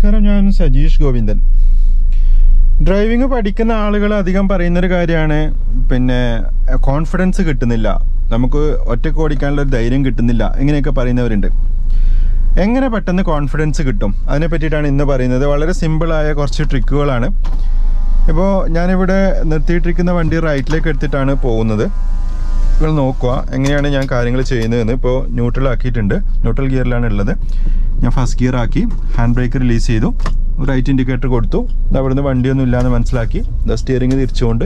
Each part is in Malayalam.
നമസ്കാരം, ഞാൻ സജീഷ് ഗോവിന്ദൻ. ഡ്രൈവിംഗ് പഠിക്കുന്ന ആളുകൾ അധികം പറയുന്നൊരു കാര്യമാണ്, കോൺഫിഡൻസ് കിട്ടുന്നില്ല, നമുക്ക് ഒറ്റയ്ക്ക് ഓടിക്കാനുള്ള ഒരു ധൈര്യം കിട്ടുന്നില്ല, ഇങ്ങനെയൊക്കെ പറയുന്നവരുണ്ട്. എങ്ങനെ പെട്ടെന്ന് കോൺഫിഡൻസ് കിട്ടും, അതിനെ പറ്റിയിട്ടാണ് ഇന്ന് പറയുന്നത്. വളരെ സിമ്പിളായ കുറച്ച് ട്രിക്കുകളാണ്. ഇപ്പോൾ ഞാനിവിടെ നിർത്തിയിട്ടിരിക്കുന്ന വണ്ടി റൈറ്റിലേക്ക് എടുത്തിട്ടാണ് പോകുന്നത്. നിങ്ങൾ നോക്കുക എങ്ങനെയാണ് ഞാൻ കാര്യങ്ങൾ ചെയ്യുന്നതെന്ന്. ഇപ്പോൾ ന്യൂട്രൽ ആക്കിയിട്ടുണ്ട്, ന്യൂട്രൽ ഗിയറിലാണ് ഉള്ളത്. ഞാൻ ഫസ്റ്റ് ഗിയർ ആക്കി, ഹാൻഡ് ബ്രേക്ക് റിലീസ് ചെയ്തു, റൈറ്റ് ഇൻഡിക്കേറ്റർ കൊടുത്തു. അവിടുന്ന് വണ്ടിയൊന്നും ഇല്ലയെന്ന് മനസ്സിലാക്കി സ്റ്റിയറിംഗ് തിരിച്ചുകൊണ്ട്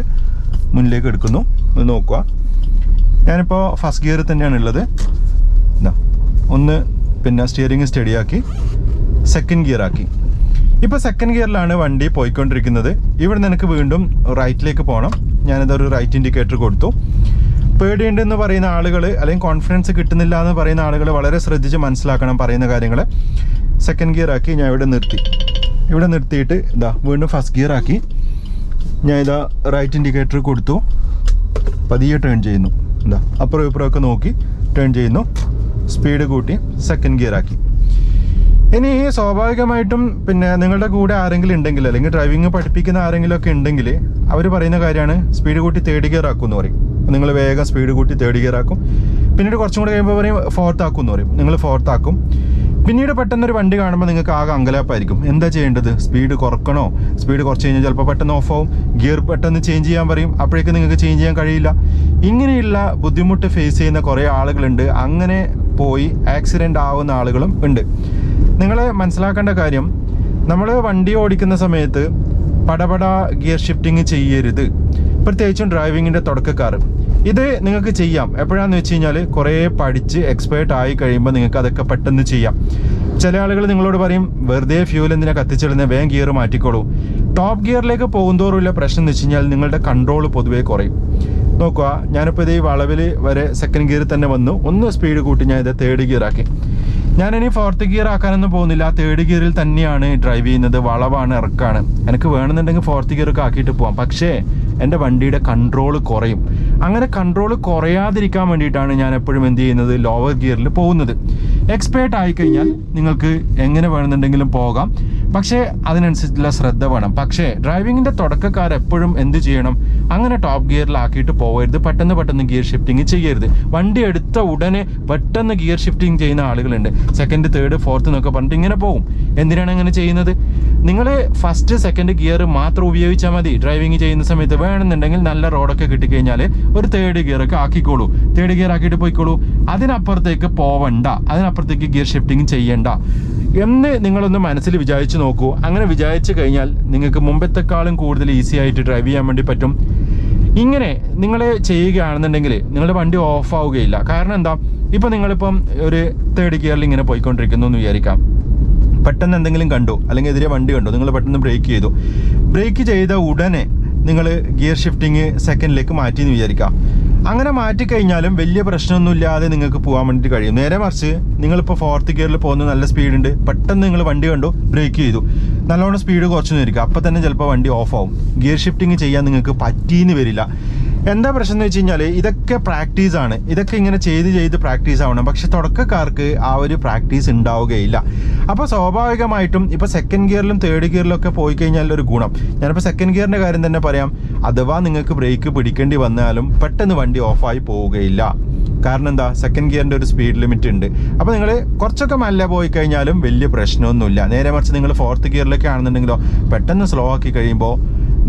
മുന്നിലേക്ക് എടുക്കുന്നു. അത് നോക്കുക, ഞാനിപ്പോൾ ഫസ്റ്റ് ഗിയറിൽ തന്നെയാണ് ഉള്ളത്. ഒന്ന് സ്റ്റിയറിംഗ് സ്റ്റഡിയാക്കി സെക്കൻഡ് ഗിയർ ആക്കി. ഇപ്പോൾ സെക്കൻഡ് ഗിയറിലാണ് വണ്ടി പോയിക്കൊണ്ടിരിക്കുന്നത്. ഇവിടെ നിനക്ക് വീണ്ടും റൈറ്റിലേക്ക് പോകണം. ഞാനിതൊരു റൈറ്റ് ഇൻഡിക്കേറ്റർ കൊടുത്തു. പേടിയുണ്ടെന്ന് പറയുന്ന ആളുകൾ, അല്ലെങ്കിൽ കോൺഫിഡൻസ് കിട്ടുന്നില്ല എന്ന് പറയുന്ന ആളുകൾ വളരെ ശ്രദ്ധിച്ച് മനസ്സിലാക്കണം പറയുന്ന കാര്യങ്ങൾ. സെക്കൻഡ് ഗിയർ ആക്കി ഞാൻ ഇവിടെ നിർത്തിയിട്ട് വീണ്ടും ഫസ്റ്റ് ഗിയർ ആക്കി ഞാൻ റൈറ്റ് ഇൻഡിക്കേറ്റർ കൊടുത്തു. പതിയെ ടേൺ ചെയ്യുന്നു. അപ്പുറം ഇപ്പുറമൊക്കെ നോക്കി ടേൺ ചെയ്യുന്നു. സ്പീഡ് കൂട്ടി സെക്കൻഡ് ഗിയർ ആക്കി. ഇനി സ്വാഭാവികമായിട്ടും നിങ്ങളുടെ കൂടെ ആരെങ്കിലും ഉണ്ടെങ്കിൽ, അല്ലെങ്കിൽ ഡ്രൈവിംഗ് പഠിപ്പിക്കുന്ന ആരെങ്കിലും ഒക്കെ ഉണ്ടെങ്കിൽ അവർ പറയുന്ന കാര്യമാണ് സ്പീഡ് കൂട്ടി തേർഡ് ഗിയർ ആക്കും എന്ന് പറയും. നിങ്ങൾ വേഗം സ്പീഡ് കൂട്ടി തേർഡ് ഗിയർ ആക്കും. പിന്നീട് കുറച്ചും കൂടെ കഴിയുമ്പോൾ പറയും ഫോർത്ത് ആക്കും എന്ന് പറയും. നിങ്ങൾ ഫോർത്ത് ആക്കും. പിന്നീട് പെട്ടെന്നൊരു വണ്ടി കാണുമ്പോൾ നിങ്ങൾക്ക് ആകെ അങ്കലാപ്പായിരിക്കും. എന്താ ചെയ്യേണ്ടത്? സ്പീഡ് കുറക്കണോ? സ്പീഡ് കുറച്ച് കഴിഞ്ഞാൽ ചിലപ്പോൾ പെട്ടെന്ന് ഓഫ് ആവും. ഗിയർ പെട്ടെന്ന് ചേഞ്ച് ചെയ്യാൻ പറയും. അപ്പോഴേക്കും നിങ്ങൾക്ക് ചേഞ്ച് ചെയ്യാൻ കഴിയില്ല. ഇങ്ങനെയുള്ള ബുദ്ധിമുട്ട് ഫേസ് ചെയ്യുന്ന കുറേ ആളുകളുണ്ട്. അങ്ങനെ പോയി ആക്സിഡൻ്റ് ആവുന്ന ആളുകളും ഉണ്ട്. നിങ്ങൾ മനസ്സിലാക്കേണ്ട കാര്യം, നമ്മൾ വണ്ടി ഓടിക്കുന്ന സമയത്ത് പടപട ഗിയർ ഷിഫ്റ്റിങ് ചെയ്യരുത്. പ്രത്യേകിച്ചും ഡ്രൈവിങ്ങിൻ്റെ തുടക്കക്കാർ. ഇത് നിങ്ങൾക്ക് ചെയ്യാം. എപ്പോഴാണെന്ന് വെച്ച് കഴിഞ്ഞാൽ കുറേ പഠിച്ച് എക്സ്പേർട്ട് ആയി കഴിയുമ്പോൾ നിങ്ങൾക്ക് അതൊക്കെ പെട്ടെന്ന് ചെയ്യാം. ചില ആളുകൾ നിങ്ങളോട് പറയും വെറുതെ ഫ്യൂൽ എന്തിനാ കത്തിച്ചിടുന്നത്, വേഗം ഗിയർ മാറ്റിക്കോളൂ. ടോപ്പ് ഗിയറിലേക്ക് പോകുന്തോറുള്ള പ്രശ്നം എന്ന് വെച്ച് കഴിഞ്ഞാൽ നിങ്ങളുടെ കൺട്രോൾ പൊതുവേ കുറയും. നോക്കുക, ഞാനിപ്പോൾ ഈ വളവിൽ വരെ സെക്കൻഡ് ഗിയറിൽ തന്നെ വന്നു. ഒന്ന് സ്പീഡ് കൂട്ടി ഞാൻ തേർഡ് ഗിയർ ആക്കി. ഞാനിനി ഫോർത്ത് ഗിയർ ആക്കാനൊന്നും പോകുന്നില്ല. തേർഡ് ഗിയറിൽ തന്നെയാണ് ഡ്രൈവ് ചെയ്യുന്നത്. വളവാണ്, ഇറക്കാണ്. എനിക്ക് വേണമെന്നുണ്ടെങ്കിൽ ഫോർത്ത് ഗിയറൊക്കെ ആക്കിയിട്ട് പോവാം. പക്ഷേ എൻ്റെ വണ്ടിയുടെ കൺട്രോൾ കുറയും. അങ്ങനെ കൺട്രോൾ കുറയാതിരിക്കാൻ വേണ്ടിയിട്ടാണ് ഞാൻ എപ്പോഴും എന്ത് ചെയ്യുന്നത്, ലോവർ ഗിയറിൽ പോകുന്നത്. എക്സ്പേർട്ട് ആയിക്കഴിഞ്ഞാൽ നിങ്ങൾക്ക് എങ്ങനെ വേണമെന്നുണ്ടെങ്കിലും പോകാം. പക്ഷേ അതിനനുസരിച്ചുള്ള ശ്രദ്ധ വേണം. പക്ഷേ ഡ്രൈവിങ്ങിൻ്റെ തുടക്കക്കാർ എപ്പോഴും എന്ത് ചെയ്യണം, അങ്ങനെ ടോപ്പ് ഗിയറിലാക്കിയിട്ട് പോകരുത്. പെട്ടെന്ന് ഗിയർ ഷിഫ്റ്റിംഗ് ചെയ്യരുത്. വണ്ടി എടുത്ത ഉടനെ പെട്ടെന്ന് ഗിയർ ഷിഫ്റ്റിംഗ് ചെയ്യുന്ന ആളുകളുണ്ട്. സെക്കൻഡ്, തേർഡ്, ഫോർത്ത് എന്നൊക്കെ പറഞ്ഞിട്ട് ഇങ്ങനെ പോകും. എന്തിനാണ് അങ്ങനെ ചെയ്യുന്നത്? നിങ്ങൾ ഫസ്റ്റ് സെക്കൻഡ് ഗിയർ മാത്രം ഉപയോഗിച്ചാൽ മതി. ഡ്രൈവിംഗ് ചെയ്യുന്ന സമയത്ത് വേണമെന്നുണ്ടെങ്കിൽ നല്ല റോഡൊക്കെ കിട്ടിക്കഴിഞ്ഞാൽ ഒരു തേർഡ് ഗിയറൊക്കെ ആക്കിക്കോളൂ. തേർഡ് ഗിയർ ആക്കിയിട്ട് പോയിക്കോളൂ. അതിനപ്പുറത്തേക്ക് പോവണ്ട, അതിനപ്പുറത്തേക്ക് ഗിയർ ഷിഫ്റ്റിംഗ് ചെയ്യണ്ട എന്ന് നിങ്ങളൊന്ന് മനസ്സിൽ വിചാരിച്ച് നോക്കൂ. അങ്ങനെ വിചാരിച്ചു കഴിഞ്ഞാൽ നിങ്ങൾക്ക് മുമ്പത്തെക്കാളും കൂടുതൽ ഈസി ആയിട്ട് ഡ്രൈവ് ചെയ്യാൻ വേണ്ടി പറ്റും. ഇങ്ങനെ നിങ്ങൾ ചെയ്യുകയാണെന്നുണ്ടെങ്കിൽ നിങ്ങളുടെ വണ്ടി ഓഫ് ആവുകയില്ല. കാരണം എന്താ, ഇപ്പം നിങ്ങളിപ്പം ഒരു തേർഡ് ഗിയറിൽ ഇങ്ങനെ പോയിക്കൊണ്ടിരിക്കുന്നു എന്ന് വിചാരിക്കാം. പെട്ടെന്ന് എന്തെങ്കിലും കണ്ടു, അല്ലെങ്കിൽ എതിരെ വണ്ടി കണ്ടു, നിങ്ങൾ പെട്ടെന്ന് ബ്രേക്ക് ചെയ്തു. ബ്രേക്ക് ചെയ്ത ഉടനെ നിങ്ങൾ ഗിയർ ഷിഫ്റ്റിംഗ് സെക്കൻഡിലേക്ക് മാറ്റിയെന്ന് വിചാരിക്കാം. അങ്ങനെ മാറ്റിക്കഴിഞ്ഞാലും വലിയ പ്രശ്നമൊന്നുമില്ലാതെ നിങ്ങൾക്ക് പോകാൻ വേണ്ടിയിട്ട് കഴിയും. നേരെ മറിച്ച് നിങ്ങളിപ്പോൾ ഫോർത്ത് ഗിയറിൽ പോകുന്ന നല്ല സ്പീഡുണ്ട്, പെട്ടെന്ന് നിങ്ങൾ വണ്ടി കണ്ടു, ബ്രേക്ക് ചെയ്തു, നല്ലോണം സ്പീഡ് കുറച്ച് നിൽക്കുക. അപ്പം തന്നെ ചിലപ്പോൾ വണ്ടി ഓഫ് ആവും. ഗിയർ ഷിഫ്റ്റിംഗ് ചെയ്യാൻ നിങ്ങൾക്ക് പറ്റിയെന്ന് വരില്ല. എന്താ പ്രശ്നം എന്ന് വെച്ച് കഴിഞ്ഞാൽ ഇതൊക്കെ പ്രാക്ടീസാണ്. ഇതൊക്കെ ഇങ്ങനെ ചെയ്ത് പ്രാക്ടീസ് ആവണം. പക്ഷെ തുടക്കക്കാർക്ക് ആ ഒരു പ്രാക്ടീസ് ഉണ്ടാവുകയില്ല. അപ്പോൾ സ്വാഭാവികമായിട്ടും ഇപ്പോൾ സെക്കൻഡ് ഗിയറിലും തേർഡ് ഗിയറിലും ഒക്കെ പോയി കഴിഞ്ഞാൽ ഒരു ഗുണം, ഞാനിപ്പോൾ സെക്കൻഡ് ഗിയറിൻ്റെ കാര്യം തന്നെ പറയാം. അഥവാ നിങ്ങൾക്ക് ബ്രേക്ക് പിടിക്കേണ്ടി വന്നാലും പെട്ടെന്ന് വണ്ടി ഓഫായി പോവുകയില്ല. കാരണം എന്താ, സെക്കൻഡ് ഗിയറിൻ്റെ ഒരു സ്പീഡ് ലിമിറ്റ് ഉണ്ട്. അപ്പോൾ നിങ്ങൾ കുറച്ചൊക്കെ മെല്ലെ പോയി കഴിഞ്ഞാലും വലിയ പ്രശ്നമൊന്നുമില്ല. നേരെ മറിച്ച് നിങ്ങൾ ഫോർത്ത് ഗിയറിലൊക്കെ ആണെന്നുണ്ടെങ്കിലോ പെട്ടെന്ന് സ്ലോ ആക്കി കഴിയുമ്പോൾ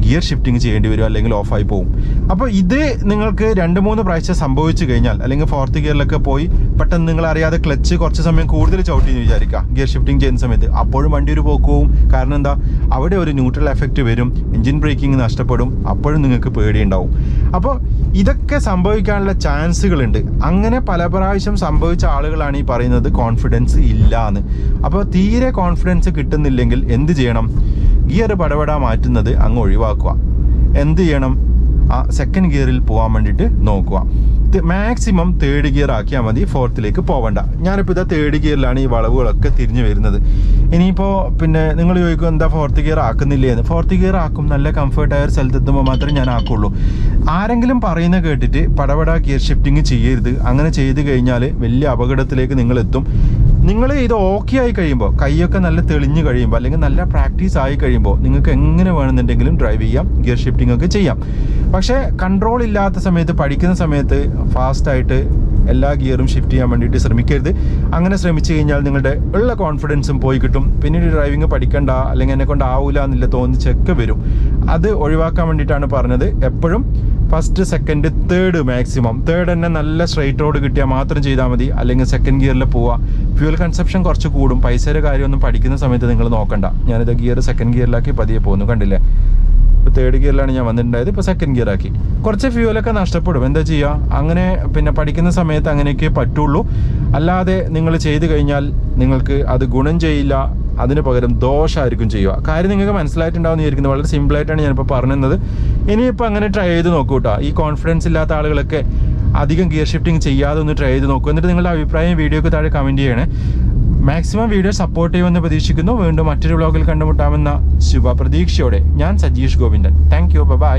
ഗിയർ ഷിഫ്റ്റിംഗ് ചെയ്യേണ്ടി വരും, അല്ലെങ്കിൽ ഓഫായി പോകും. അപ്പോൾ ഇത് നിങ്ങൾക്ക് 2-3 പ്രാവശ്യം സംഭവിച്ചു കഴിഞ്ഞാൽ, അല്ലെങ്കിൽ ഫോർത്ത് ഗിയറിലൊക്കെ പോയി പെട്ടെന്ന് നിങ്ങൾ അറിയാതെ ക്ലച്ച് കുറച്ച് സമയം കൂടുതൽ ചവിട്ടി എന്ന് വിചാരിക്കുക ഗിയർ ഷിഫ്റ്റിംഗ് ചെയ്യുന്ന സമയത്ത്, അപ്പോഴും വണ്ടി ഒരു പോക്ക് പോവും. കാരണം എന്താ, അവിടെ ഒരു ന്യൂട്രൽ എഫക്റ്റ് വരും, എൻജിൻ ബ്രേക്കിംഗ് നഷ്ടപ്പെടും, അപ്പോഴും നിങ്ങൾക്ക് പേടിയുണ്ടാവും. അപ്പോൾ ഇതൊക്കെ സംഭവിക്കാനുള്ള ചാൻസുകളുണ്ട്. അങ്ങനെ പല പ്രാവശ്യം സംഭവിച്ച ആളുകളാണ് ഈ പറയുന്നത് കോൺഫിഡൻസ് ഇല്ല എന്ന്. അപ്പോൾ തീരെ കോൺഫിഡൻസ് കിട്ടുന്നില്ലെങ്കിൽ എന്ത് ചെയ്യണം? ഗിയർ പടപട മാറ്റുന്നത് അങ്ങ് ഒഴിവാക്കുക. എന്ത് ചെയ്യണം? സെക്കൻഡ് ഗിയറിൽ പോകാൻ വേണ്ടിയിട്ട് നോക്കുക. മാക്സിമം തേർഡ് ഗിയർ ആക്കിയാൽ മതി, ഫോർത്തിലേക്ക് പോവണ്ട. ഞാനിപ്പോൾ തേർഡ് ഗിയറിലാണ് ഈ വളവുകളൊക്കെ തിരിഞ്ഞു വരുന്നത്. ഇനിയിപ്പോൾ നിങ്ങൾ ചോദിക്കും എന്താ ഫോർത്ത് ഗിയർ ആക്കുന്നില്ലേ എന്ന്. ഫോർത്ത് ഗിയർ ആക്കും, നല്ല കംഫർട്ടായ ഒരു സ്ഥലത്തെത്തുമ്പോൾ മാത്രമേ ഞാൻ ആക്കുള്ളൂ. ആരെങ്കിലും പറയുന്ന കേട്ടിട്ട് പടപട ഗിയർ ഷിഫ്റ്റിംഗ് ചെയ്യരുത്. അങ്ങനെ ചെയ്ത് കഴിഞ്ഞാൽ വലിയ അപകടത്തിലേക്ക് നിങ്ങളെത്തും. നിങ്ങൾ ഇത് ഓക്കെ ആയി കഴിയുമ്പോൾ, കൈയൊക്കെ നല്ല തെളിഞ്ഞ് കഴിയുമ്പോൾ, അല്ലെങ്കിൽ നല്ല പ്രാക്ടീസ് ആയി കഴിയുമ്പോൾ നിങ്ങൾക്ക് എങ്ങനെ വേണമെന്നുണ്ടെങ്കിലും ഡ്രൈവ് ചെയ്യാം, ഗിയർ ഷിഫ്റ്റിംഗ് ഒക്കെ ചെയ്യാം. പക്ഷേ കൺട്രോൾ ഇല്ലാത്ത സമയത്ത്, പഠിക്കുന്ന സമയത്ത് ഫാസ്റ്റായിട്ട് എല്ലാ ഗിയറും ഷിഫ്റ്റ് ചെയ്യാൻ വേണ്ടിയിട്ട് ശ്രമിക്കരുത്. അങ്ങനെ ശ്രമിച്ചു കഴിഞ്ഞാൽ നിങ്ങളുടെ ഉള്ള കോൺഫിഡൻസും പോയി കിട്ടും. പിന്നീട് ഡ്രൈവിംഗ് പഠിക്കണ്ട, അല്ലെങ്കിൽ എന്നെ കൊണ്ട് ആവില്ല എന്നില്ല തോന്നിച്ചൊക്കെ വരും. അത് ഒഴിവാക്കാൻ വേണ്ടിയിട്ടാണ് പറഞ്ഞത്. എപ്പോഴും first, second, third, maximum third തന്നെ നല്ല സ്ട്രൈറ്റ് റോഡ് കിട്ടിയാൽ മാത്രം ചെയ്താൽ മതി. അല്ലെങ്കിൽ സെക്കൻഡ് ഗിയറിൽ പോവുക. ഫ്യൂൽ കൺസപ്ഷൻ കുറച്ച് കൂടും. പൈസയുടെ കാര്യമൊന്നും പഠിക്കുന്ന സമയത്ത് നിങ്ങൾ നോക്കണ്ട. ഞാനിത് ഗിയർ സെക്കൻഡ് ഗിയറിലാക്കി പതിയെ പോകുന്നു, കണ്ടില്ലേ? ഇപ്പോൾ തേർഡ് ഗിയറിലാണ് ഞാൻ വന്നിട്ടുണ്ടായത്, ഇപ്പോൾ സെക്കൻഡ് ഗിയർ ആക്കി. കുറച്ച് ഫ്യൂലൊക്കെ നഷ്ടപ്പെടും, എന്താ ചെയ്യുക? അങ്ങനെ പിന്നെ പഠിക്കുന്ന സമയത്ത് അങ്ങനെയൊക്കെ പറ്റുള്ളൂ. അല്ലാതെ നിങ്ങൾ ചെയ്ത് കഴിഞ്ഞാൽ നിങ്ങൾക്ക് അത് ഗുണം ചെയ്യില്ല, അതിന് പകരം ദോഷമായിരിക്കും ചെയ്യുക. കാര്യം നിങ്ങൾക്ക് മനസ്സിലായിട്ടുണ്ടാവും വിചാരിക്കുന്നത്. വളരെ സിമ്പിളായിട്ടാണ് ഞാനിപ്പോൾ പറഞ്ഞത്. ഇനിയിപ്പോൾ അങ്ങനെ ട്രൈ ചെയ്ത് നോക്കൂ കേട്ടോ. ഈ കോൺഫിഡൻസ് ഇല്ലാത്ത ആളുകളൊക്കെ അധികം ഗിയർ ഷിഫ്റ്റിംഗ് ചെയ്യാതെ ഒന്ന് ട്രൈ ചെയ്ത് നോക്കൂ. എന്നിട്ട് നിങ്ങളുടെ അഭിപ്രായം വീഡിയോക്ക് താഴെ കമൻറ്റ് ചെയ്യണേ. മാക്സിമം വീഡിയോ സപ്പോർട്ട് ചെയ്യുമെന്ന് പ്രതീക്ഷിക്കുന്നു. വീണ്ടും മറ്റൊരു വ്ളോഗിൽ കണ്ടുമുട്ടാമെന്ന ശുഭ പ്രതീക്ഷയോടെ ഞാൻ Sajeesh Govindan. Thank you, by.